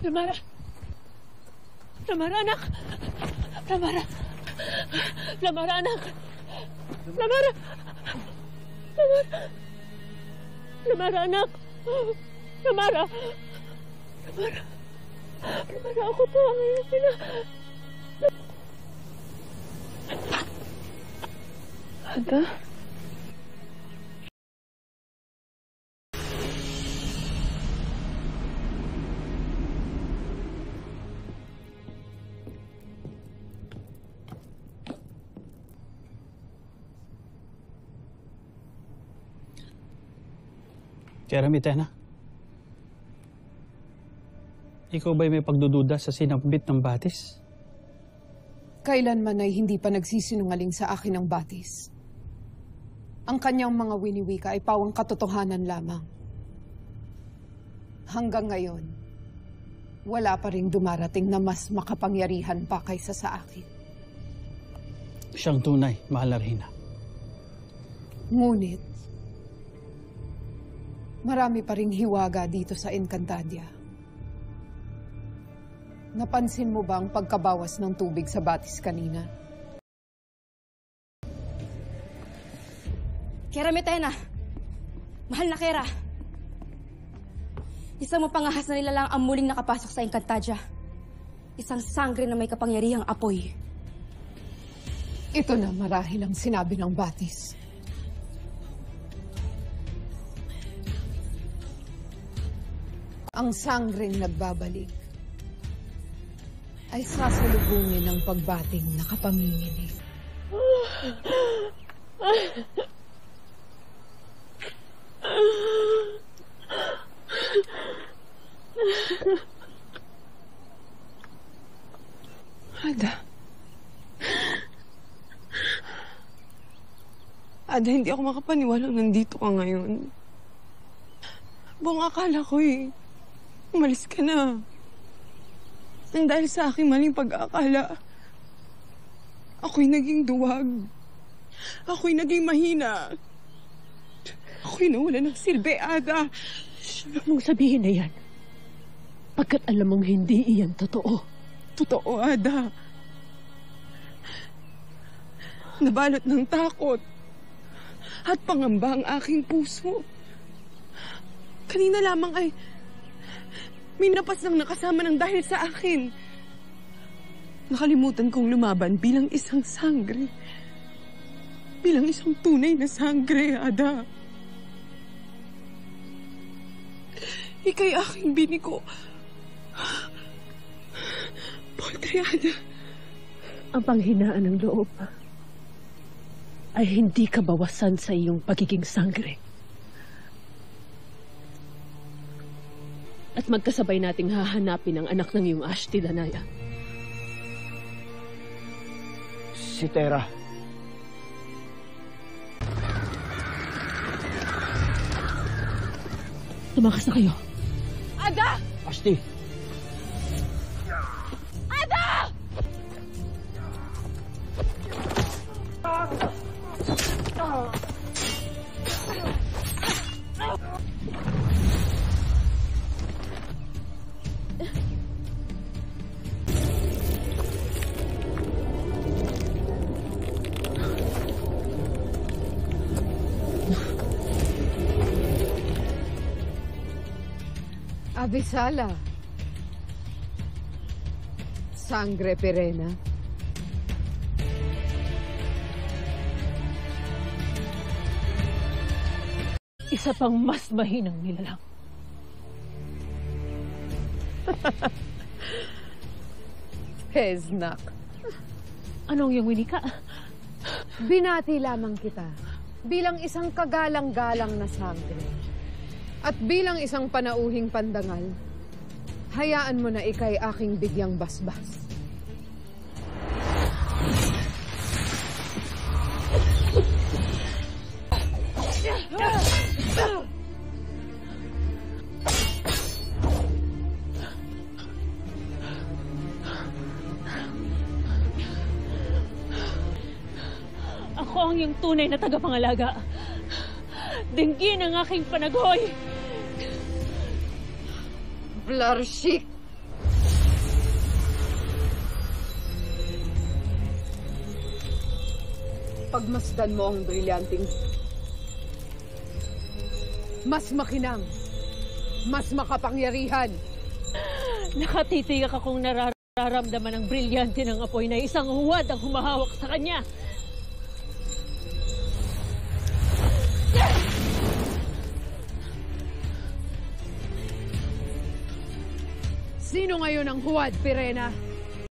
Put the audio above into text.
Lamara! Lamara, anak! Lamara! Lamara, anak! Lamara! Lamara! Lamara, anak! Lamara! Lamara! Lamara, ako po ang iyong ina. Ada? Keramitena, ikaw ba'y may pagdududa sa sinambit ng batis? Kailanman ay hindi pa nagsisinungaling sa akin ang batis. Ang kanyang mga winiwika ay pawang katotohanan lamang. Hanggang ngayon, wala pa ring dumarating na mas makapangyarihan pa kaysa sa akin. Siyang tunay, mahal na Reyna. Ngunit, marami pa ring hiwaga dito sa Encantadia. Napansin mo ba ang pagkabawas ng tubig sa batis kanina? Keramitena! Mahal na Kera! Isang mapangahas na nila lang ang muling nakapasok sa Encantadia. Isang sangre na may kapangyarihang apoy. Ito na marahil ang sinabi ng batis. Ang sangreng nagbabalik ay sasalubungin ng pagbating nakapanginginig. Ada, hindi ako makapaniwalang nandito ka ngayon. Buong akala ko umalis ka na. Nang dahil sa aking maling pag-aakala, ako'y naging duwag. Ako'y naging mahina. Ako'y nawala ng silbi, Ada. Huwag mong sabihin na yan. Pagkat alam mong hindi iyan totoo. Totoo, Ada. Nabalot ng takot at pangamba ang aking puso. Kanina lamang ay may napas ng nakasama ng dahil sa akin. Nakalimutan kong lumaban bilang isang sangre. Bilang isang tunay na sangre, Ada. Ika'y aking biniko. Pobre, Ada. Ang panghinaan ng loob ay hindi kabawasan sa iyong pagiging sangre. At magkasabay nating hahanapin ang anak ng iyong Ashti, Danaya. Si Tera. Tumakas na kayo. Ada! Ashti! Ada! Avisala. Sangre perena. Isa pang mas mahinang nilalang. Heznak. Anong iyong winika? Binati lamang kita bilang isang kagalang-galang na sangre. At bilang isang panauhing pandangal, hayaan mo na ika'y aking bigyang basbas. Ako ang iyong tunay na tagapangalaga. Dinggin ang aking panagoy. Blarshik! Pagmasdan mo ang brilyanting. Mas makinang. Mas makapangyarihan. Nakatitigak akong nararamdaman ng brilyante ng apoy na isang huwad ang humahawak sa kanya. Sino ngayon ang huwad, Pirena?